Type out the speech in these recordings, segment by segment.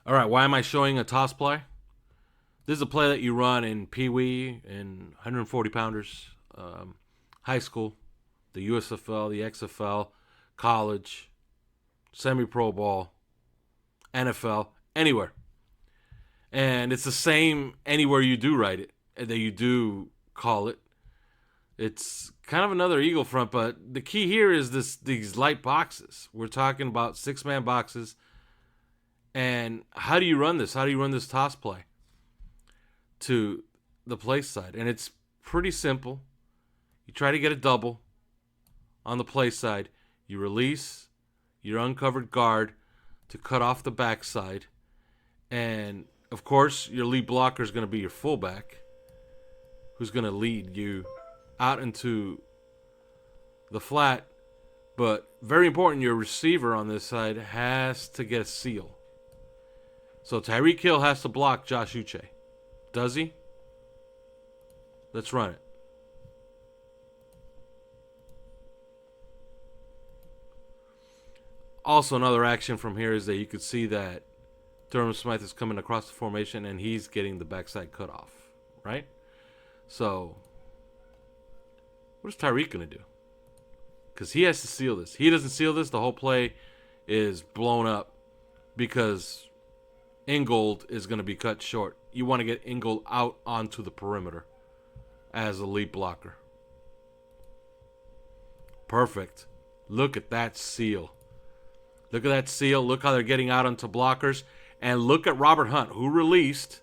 All right, why am I showing a toss play? This is a play that you run in Pee Wee and 140 pounders, high school, the USFL, the XFL, college, semi pro ball, NFL, anywhere. And it's the same anywhere you do write it, that you do call it. It's kind of another eagle front, but the key here is these light boxes. We're talking about 6-man boxes. And how do you run this? How do you run this toss play to the place side? And it's pretty simple. You try to get a double on the play side. You release your uncovered guard to cut off the backside. And, of course, your lead blocker is going to be your fullback, who's going to lead you out into the flat. But very important, your receiver on this side has to get a seal. So Tyreek Hill has to block Josh Uche. Does he? Let's run it. Also, another action from here is that you could see that Durham Smythe is coming across the formation and he's getting the backside cutoff, right? So, what is Tyreek going to do? Because he has to seal this. He doesn't seal this, the whole play is blown up because Ingold is going to be cut short. You want to get Ingold out onto the perimeter as a lead blocker. Perfect. Look at that seal. Look at that seal. Look how they're getting out onto blockers. And look at Robert Hunt, who released.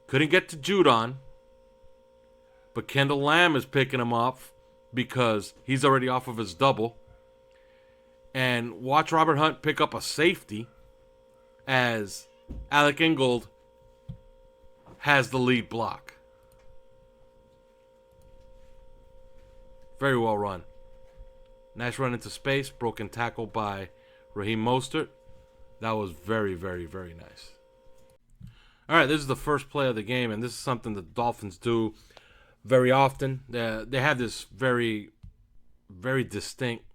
Couldn't get to Judon. But Kendall Lamb is picking him off because he's already off of his double. And watch Robert Hunt pick up a safety as Alec Ingold has the lead block. Very well run. Nice run into space. Broken tackle by Raheem Mostert. That was very, very, very nice. All right, this is the first play of the game, and this is something the Dolphins do very often. They have this very, very distinct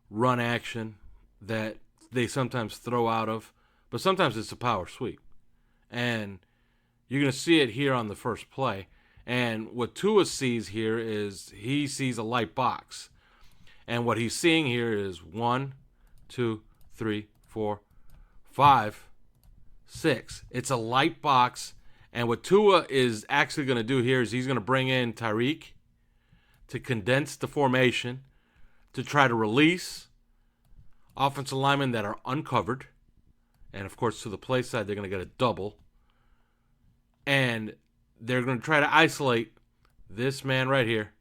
run action that they sometimes throw out of, but sometimes it's a power sweep. And you're going to see it here on the first play. And what Tua sees here is he sees a light box. And what he's seeing here is 1, 2, 3, 4, 5, 6. It's a light box. And what Tua is actually going to do here is he's going to bring in Tyreek to condense the formation, to try to release offensive linemen that are uncovered. And, of course, to the play side, they're going to get a double. And they're going to try to isolate this man right here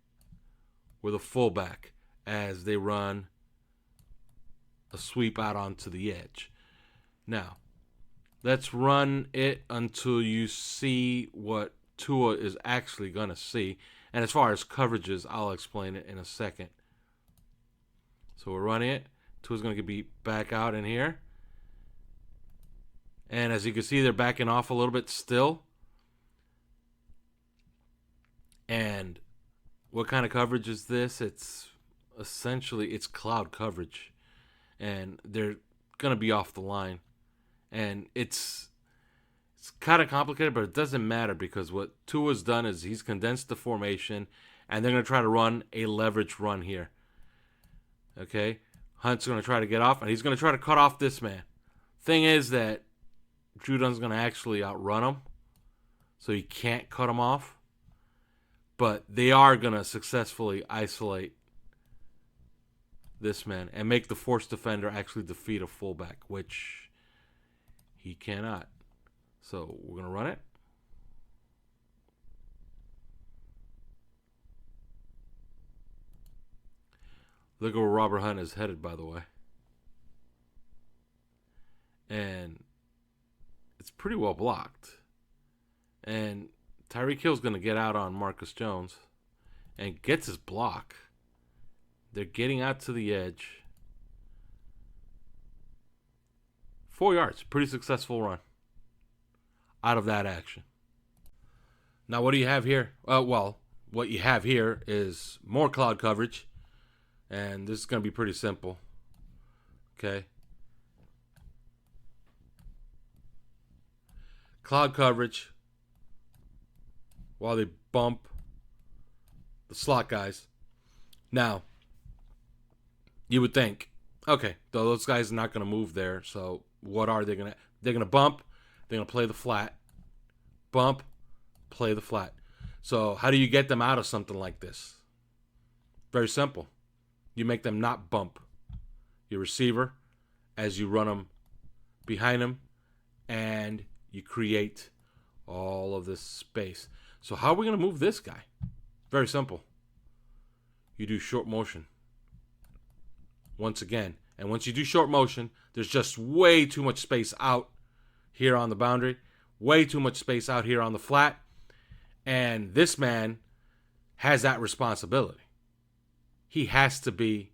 with a fullback as they run a sweep out onto the edge. Now, let's run it until you see what Tua is actually going to see. And as far as coverages, I'll explain it in a second. So we're running it. Tua's going to be back out in here. And as you can see, they're backing off a little bit still. And what kind of coverage is this? It's essentially, it's cloud coverage. And they're going to be off the line. And it's kind of complicated, but it doesn't matter because what Tua's done is he's condensed the formation, and they're going to try to run a leverage run here. Okay? Hunt's going to try to get off, and he's going to try to cut off this man. Thing is that Judon's going to actually outrun him, so he can't cut him off. But they are going to successfully isolate this man and make the force defender actually defeat a fullback, which he cannot. So we're going to run it. Look at where Robert Hunt is headed, by the way. And it's pretty well blocked. And Tyreek Hill's going to get out on Marcus Jones and gets his block. They're getting out to the edge. 4 yards. Pretty successful run out of that action. Now, what do you have here? What you have here is more cloud coverage. And this is going to be pretty simple. Okay. cloud coverage while they bump the slot guys. Now, you would think, okay, those guys are not going to move there, so what are they going to... They're going to bump, they're going to play the flat, bump, play the flat. So how do you get them out of something like this? Very simple. You make them not bump your receiver as you run them behind them, and you create all of this space. So how are we going to move this guy? Very simple. You do short motion. Once again. And once you do short motion, there's just way too much space out here on the boundary. Way too much space out here on the flat. And this man has that responsibility. He has to be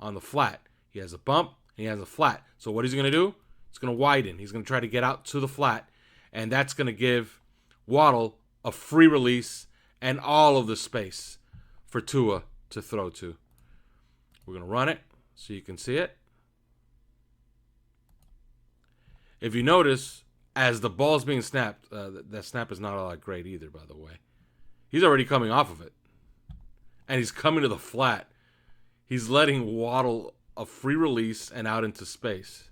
on the flat. He has a bump and he has a flat. So what is he going to do? He's going to widen. He's going to try to get out to the flat. And that's going to give Waddle a free release and all of the space for Tua to throw to. We're going to run it so you can see it. If you notice, as the ball's being snapped, that snap is not all that great either, by the way. He's already coming off of it. And he's coming to the flat. He's letting Waddle a free release and out into space.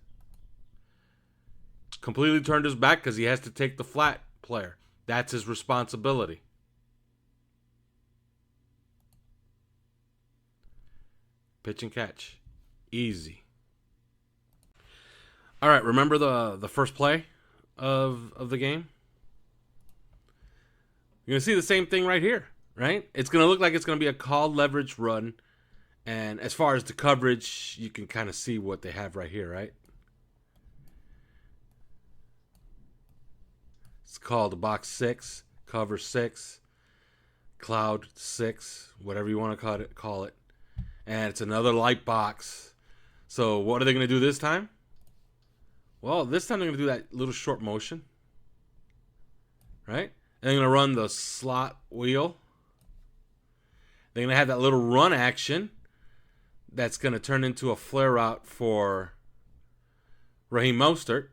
Completely turned his back because he has to take the flat player. That's his responsibility. Pitch and catch. Easy. All right, remember the first play of the game? You're going to see the same thing right here, right? It's going to look like it's going to be a called leverage run. And as far as the coverage, you can kind of see what they have right here, right? It's called the box 6, cover 6, cloud 6, whatever you want to call it. And it's another light box. So what are they going to do this time? Well, this time they're going to do that little short motion. Right? And they're going to run the slot wheel. They're going to have that little run action that's going to turn into a flare route for Raheem Mostert.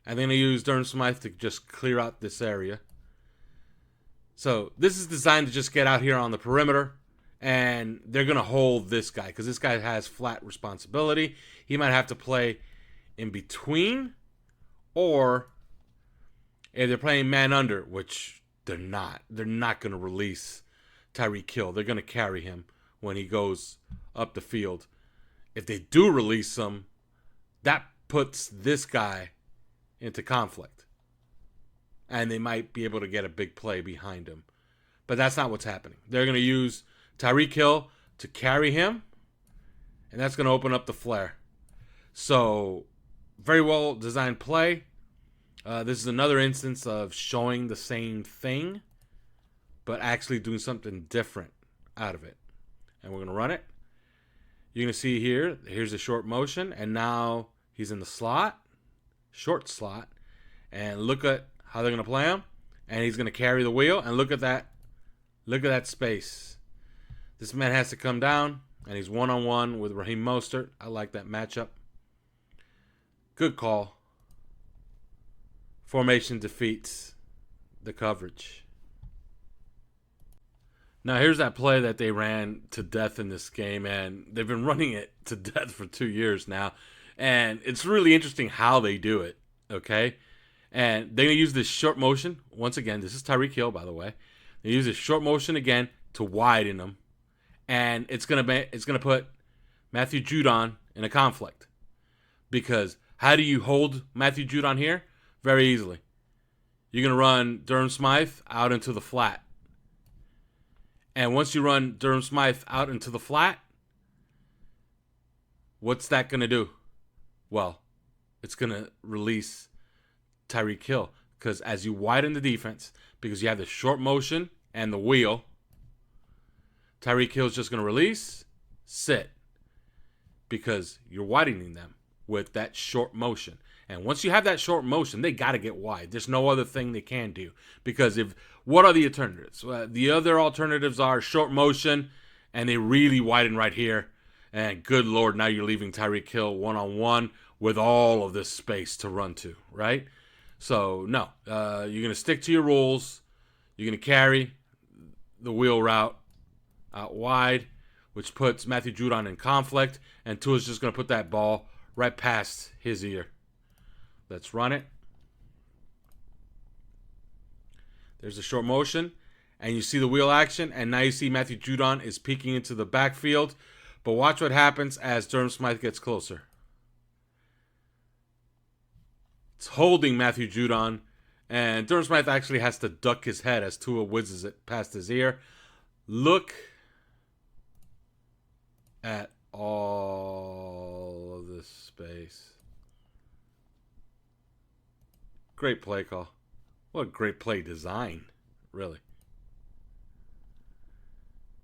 And they're going to use Durham Smythe to just clear out this area. So this is designed to just get out here on the perimeter. And they're going to hold this guy because this guy has flat responsibility. He might have to play in between, or if they're playing man under, which they're not going to release Tyreek Hill. They're going to carry him when he goes up the field. If they do release him, that puts this guy into conflict. And they might be able to get a big play behind him. But that's not what's happening. They're going to use Tyreek Hill to carry him, and that's going to open up the flare. So, very well designed play. This is another instance of showing the same thing, but actually doing something different out of it. And we're going to run it. You're going to see here's a short motion, and now he's in the slot, short slot, and look at how they're going to play him, and he's going to carry the wheel, and look at that space. This man has to come down, and he's one-on-one with Raheem Mostert. I like that matchup. Good call. Formation defeats the coverage. Now, here's that play that they ran to death in this game, and they've been running it to death for 2 years now. And it's really interesting how they do it, okay? And they're going to use this short motion. Once again, this is Tyreek Hill, by the way. They use this short motion again to widen them. And it's going to put Matthew Judon in a conflict. Because how do you hold Matthew Judon here? Very easily. You're going to run Durham Smythe out into the flat. And once you run Durham Smythe out into the flat, what's that going to do? Well, it's going to release Tyreek Hill. Because as you widen the defense, because you have the short motion and the wheel, Tyreek Hill's just going to release, sit. Because you're widening them with that short motion. And once you have that short motion, they got to get wide. There's no other thing they can do. Because what are the alternatives? The other alternatives are short motion, and they really widen right here. And good Lord, now you're leaving Tyreek Hill one-on-one with all of this space to run to, right? So, no. You're going to stick to your rules. You're going to carry the wheel route out wide, which puts Matthew Judon in conflict. And Tua's just going to put that ball right past his ear. Let's run it. There's a short motion. And you see the wheel action. And now you see Matthew Judon is peeking into the backfield. But watch what happens as Durham Smythe gets closer. It's holding Matthew Judon. And Durham Smythe actually has to duck his head as Tua whizzes it past his ear. Look at all of this space. Great play call. What a great play design, really.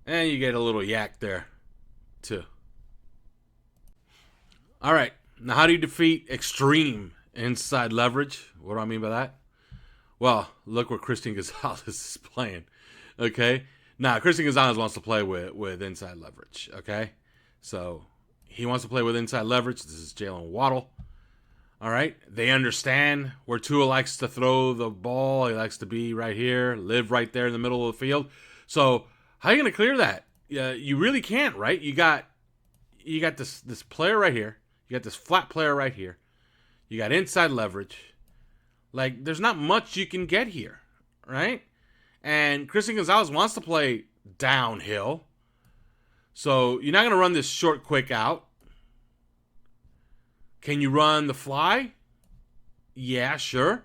And you get a little yak there, too. All right. Now, how do you defeat extreme inside leverage? What do I mean by that? Well, look where Christian Gonzalez is playing. Okay? Now, Christian Gonzalez wants to play with inside leverage. Okay? So, he wants to play with inside leverage. This is Jalen Waddle. All right? They understand where Tua likes to throw the ball. He likes to be right here, live right there in the middle of the field. So, how are you going to clear that? You really can't, right? You got this player right here. You got this flat player right here. You got inside leverage. Like, there's not much you can get here, right? And Christian Gonzalez wants to play downhill. So you're not going to run this short, quick out. Can you run the fly? Yeah, sure.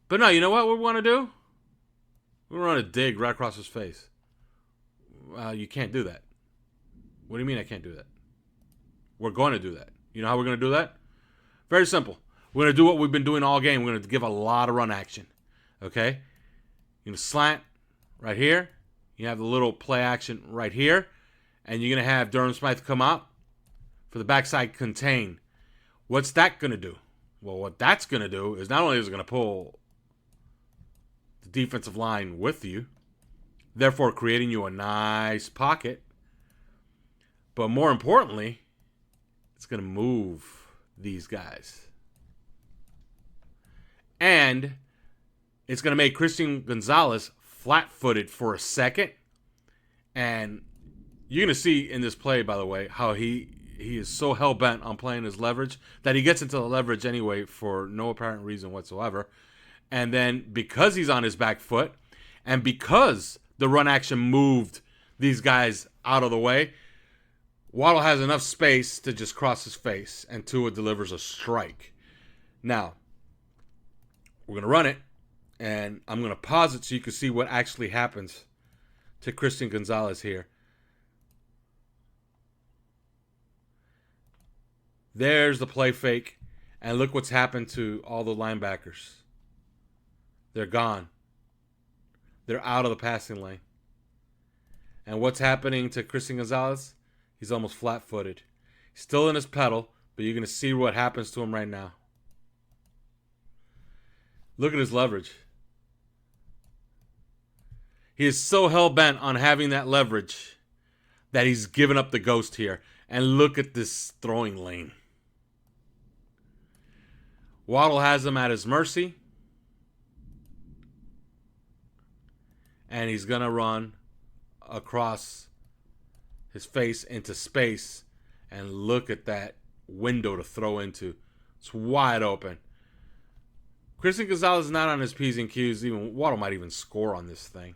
But no, you know what we want to do? We want to dig right across his face. You can't do that. What do you mean I can't do that? We're going to do that. You know how we're going to do that? Very simple. We're going to do what we've been doing all game. We're going to give a lot of run action. Okay? You're going to slant right here. You have the little play action right here. And you're going to have Durham Smythe come out for the backside contain. What's that going to do? Well, what that's going to do is not only is it going to pull the defensive line with you, therefore creating you a nice pocket, but more importantly, it's going to move these guys. And it's going to make Christian Gonzalez flat-footed for a second. And you're going to see in this play, by the way, how he is so hell-bent on playing his leverage that he gets into the leverage anyway for no apparent reason whatsoever. And then because he's on his back foot and because the run action moved these guys out of the way, Waddle has enough space to just cross his face, and Tua delivers a strike. Now, we're going to run it, and I'm going to pause it so you can see what actually happens to Christian Gonzalez here. There's the play fake, and look what's happened to all the linebackers. They're gone. They're out of the passing lane. And what's happening to Christian Gonzalez? He's almost flat-footed. He's still in his pedal, but you're going to see what happens to him right now. Look at his leverage. He is so hell-bent on having that leverage that he's given up the ghost here. And look at this throwing lane. Waddle has him at his mercy. And he's going to run across his face into space. And look at that window to throw into. It's wide open. Christian Gonzalez is not on his P's and Q's. Even Waddle might even score on this thing.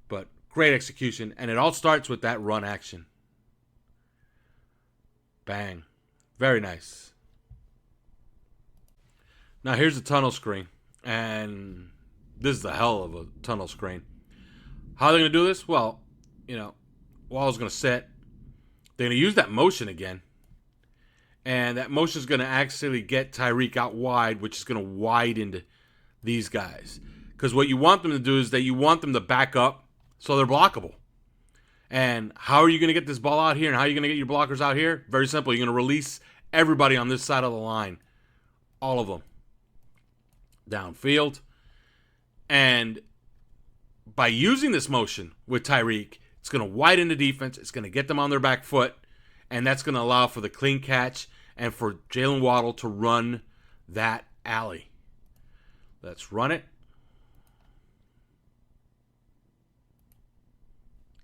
But great execution. And it all starts with that run action. Bang. Very nice. Now here's the tunnel screen. And this is a hell of a tunnel screen. How are they going to do this? Well, Waddle's going to set. They're going to use that motion again. And that motion is going to actually get Tyreek out wide, which is going to widen these guys. Because what you want them to do is that you want them to back up so they're blockable. And how are you going to get this ball out here? And how are you going to get your blockers out here? Very simple. You're going to release everybody on this side of the line. All of them. Downfield. And by using this motion with Tyreek, it's going to widen the defense. It's going to get them on their back foot. And that's going to allow for the clean catch and for Jalen Waddle to run that alley. Let's run it.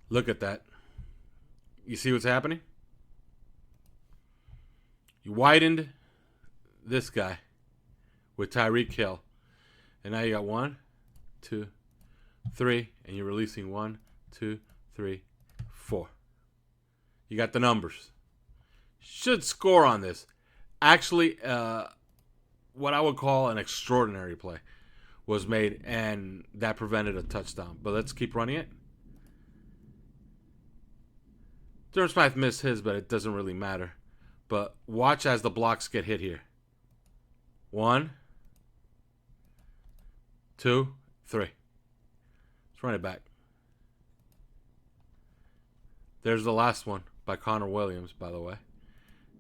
Look at that. You see what's happening? You widened this guy with Tyreek Hill. And now you got 1, 2, 3. And you're releasing 1, 2, 3, 4. You got the numbers. Should score on this. Actually, what I would call an extraordinary play was made, and that prevented a touchdown. But let's keep running it. Durham Smythe missed his, but it doesn't really matter. But watch as the blocks get hit here. 1, 2, 3. Let's run it back. There's the last one by Connor Williams, by the way.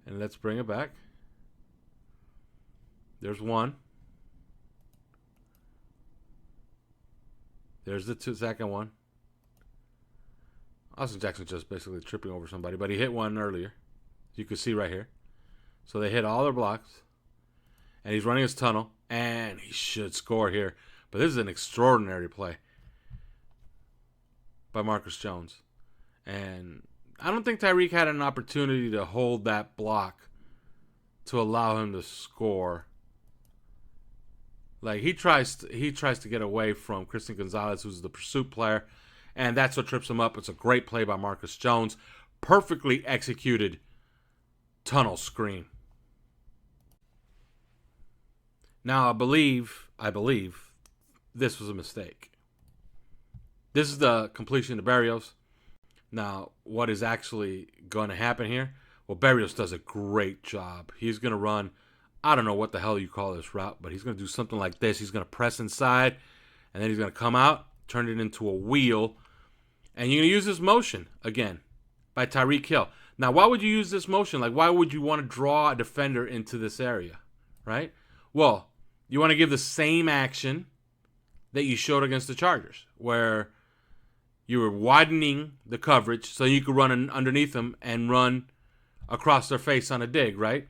And let's bring it back. There's 1. There's the second one. Austin Jackson just basically tripping over somebody, but he hit one earlier. You can see right here. So they hit all their blocks. And he's running his tunnel. And he should score here. But this is an extraordinary play by Marcus Jones. And I don't think Tyreek had an opportunity to hold that block to allow him to score. Like he tries to get away from Christian Gonzalez, who's the pursuit player, and that's what trips him up. It's a great play by Marcus Jones. Perfectly executed tunnel screen. Now I believe this was a mistake. This is the completion to Berrios. Now, what is actually going to happen here? Well, Berrios does a great job. He's going to run, I don't know what the hell you call this route, but he's going to do something like this. He's going to press inside, and then he's going to come out, turn it into a wheel, and you're going to use this motion, again, by Tyreek Hill. Now, why would you use this motion? Like, why would you want to draw a defender into this area, right? Well, you want to give the same action that you showed against the Chargers, where you were widening the coverage so you could run underneath them and run across their face on a dig, right?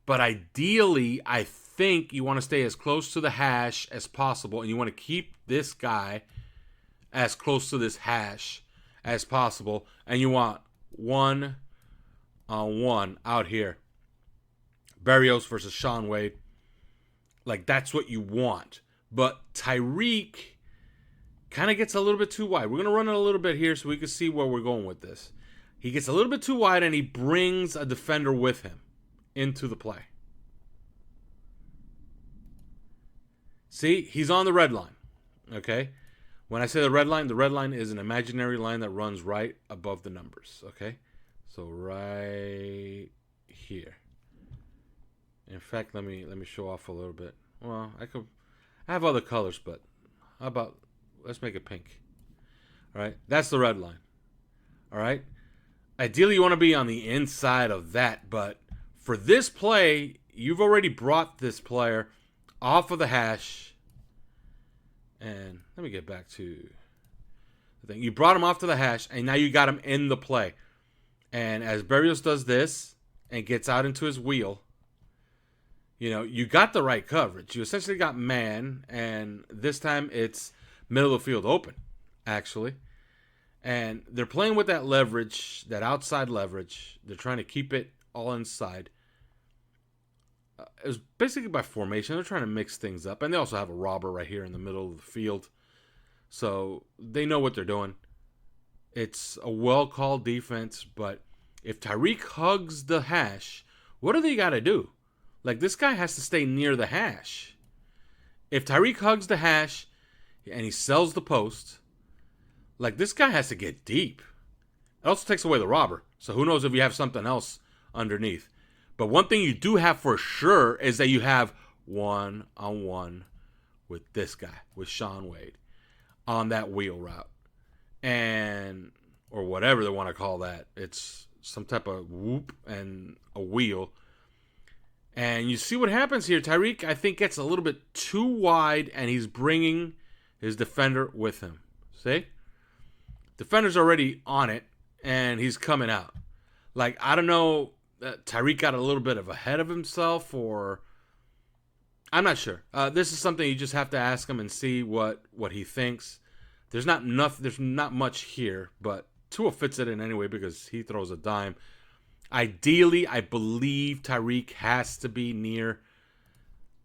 But ideally, I think you want to stay as close to the hash as possible, and you want to keep this guy as close to this hash as possible, and you want 1-on-1 out here. Berrios versus Shaun Wade. Like, that's what you want. But Tyreek kind of gets a little bit too wide. We're going to run it a little bit here so we can see where we're going with this. He gets a little bit too wide, and he brings a defender with him into the play. See, he's on the red line, okay? When I say the red line is an imaginary line that runs right above the numbers, okay? So right here. In fact, let me show off a little bit. Well, I have other colors, but how about let's make it pink. All right, that's the red line. All right. Ideally, you want to be on the inside of that, but for this play, you've already brought this player off of the hash. And let me get back to the thing. You brought him off to the hash, and now you got him in the play. And as Berrios does this and gets out into his wheel, you know, you got the right coverage. You essentially got man, and this time it's middle of the field open, actually. And they're playing with that leverage, that outside leverage. They're trying to keep it all inside. It was basically by formation. They're trying to mix things up. And they also have a robber right here in the middle of the field. So they know what they're doing. It's a well-called defense, but if Tyreek hugs the hash, what do they got to do? Like, this guy has to stay near the hash. If Tyreek hugs the hash and he sells the post, like, this guy has to get deep. It also takes away the robber. So who knows if you have something else underneath. But one thing you do have for sure is that you have 1-on-1 with this guy, with Shaun Wade, on that wheel route. And, or whatever they want to call that. It's some type of whoop and a wheel. And you see what happens here. Tyreek, I think, gets a little bit too wide, and he's bringing his defender with him. See? Defender's already on it, and he's coming out. Like, I don't know, Tyreek got a little bit of ahead of himself, or I'm not sure. This is something you just have to ask him and see what he thinks. There's not much here, but Tua fits it in anyway because he throws a dime. Ideally, I believe Tyreek has to be near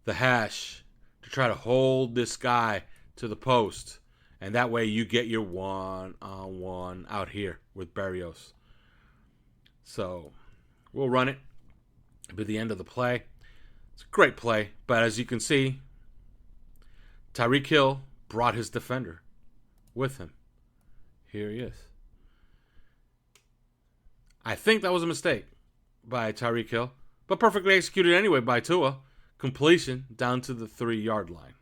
the hash to try to hold this guy to the post. And that way you get your one-on-one out here with Berrios. So we'll run it. It'll be the end of the play. It's a great play. But as you can see, Tyreek Hill brought his defender with him. Here he is. I think that was a mistake by Tyreek Hill, but perfectly executed anyway by Tua. Completion down to the 3-yard line.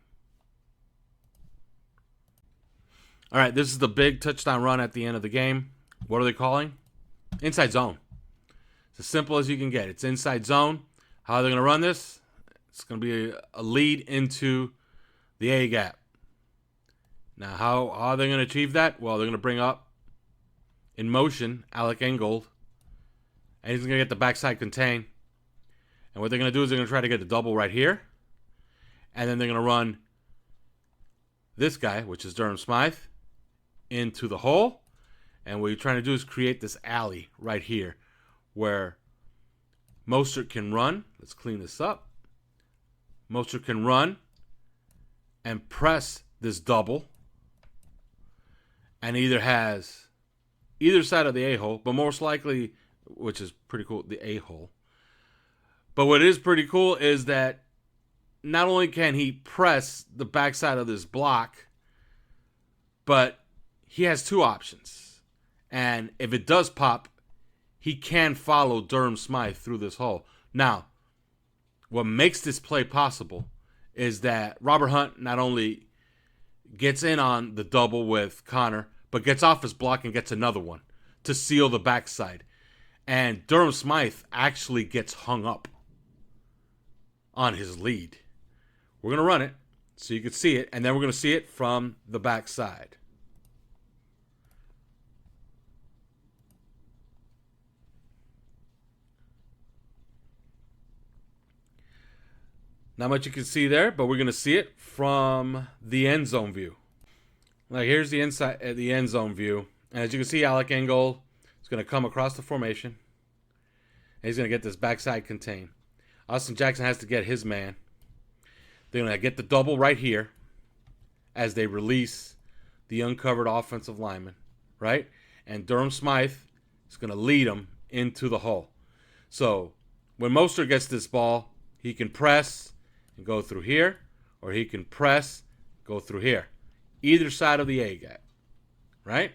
All right, this is the big touchdown run at the end of the game. What are they calling? Inside zone. It's as simple as you can get. It's inside zone. How are they going to run this? It's going to be a lead into the A gap. Now, how are they going to achieve that? Well, they're going to bring up in motion Alec Ingold, and he's going to get the backside contain. And what they're going to do is they're going to try to get a double right here, and then they're going to run this guy, which is Durham Smythe, into the hole. And what you're trying to do is create this alley right here where Mostert can run. Let's clean this up. Mostert can run and press this double, and either has either side of the A-hole, but most likely, which is pretty cool, the A-hole. But what is pretty cool is that not only can he press the backside of this block, but he has two options. And if it does pop, he can follow Durham Smythe through this hole. Now, what makes this play possible is that Robert Hunt not only gets in on the double with Connor, but gets off his block and gets another one to seal the backside. And Durham Smythe actually gets hung up on his lead. We're going to run it so you can see it, and then we're going to see it from the backside. Not much you can see there, but we're going to see it from the end zone view. Like, here's the inside, the end zone view. And as you can see, Alec Ingold is going to come across the formation. And he's going to get this backside contain. Austin Jackson has to get his man. They're going to get the double right here as they release the uncovered offensive lineman, right? And Durham Smythe is going to lead him into the hole. So when Mostert gets this ball, he can press and go through here, or he can press, go through here. Either side of the A gap, right?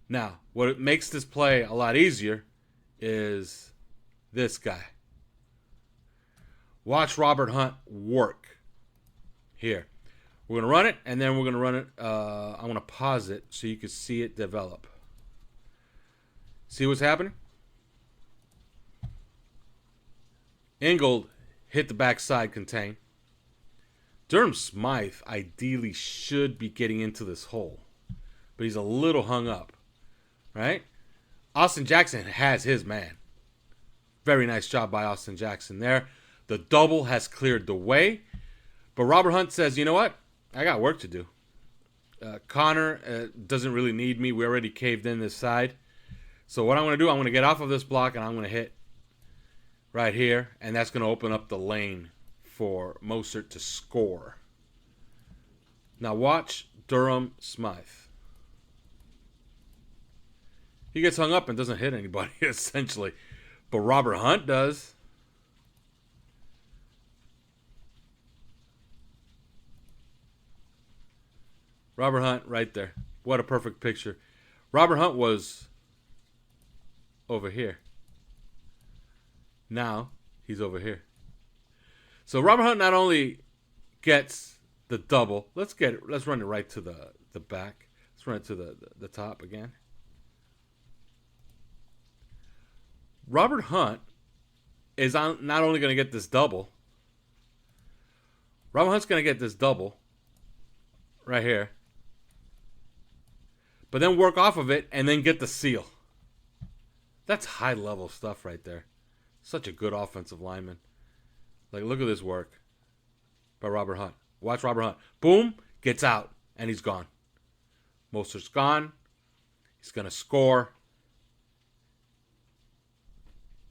Now, what makes this play a lot easier is this guy. Watch Robert Hunt work here. We're going to run it, and then we're going to run it. I'm going to pause it so you can see it develop. See what's happening? Ingold hit the backside contain. Durham Smythe ideally should be getting into this hole, but he's a little hung up, right? Austin Jackson has his man. Very nice job by Austin Jackson there. The double has cleared the way, but Robert Hunt says, you know what? I got work to do. Connor doesn't really need me. We already caved in this side. So what I'm going to do, I'm going to get off of this block, and I'm going to hit right here, and that's going to open up the lane for Mostert to score. Now watch Durham Smythe. He gets hung up and doesn't hit anybody, essentially. But Robert Hunt does. Robert Hunt right there. What a perfect picture. Robert Hunt was over here. Now he's over here. So Robert Hunt not only gets the double. Let's run it right to the back. Let's run it to the top again. Robert Hunt is not only going to get this double. Robert Hunt's going to get this double right here. But then work off of it and then get the seal. That's high-level stuff right there. Such a good offensive lineman. Like, look at this work. by Robert Hunt. Watch Robert Hunt. Boom, gets out, and he's gone. Mostert's gone. He's going to score.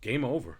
Game over.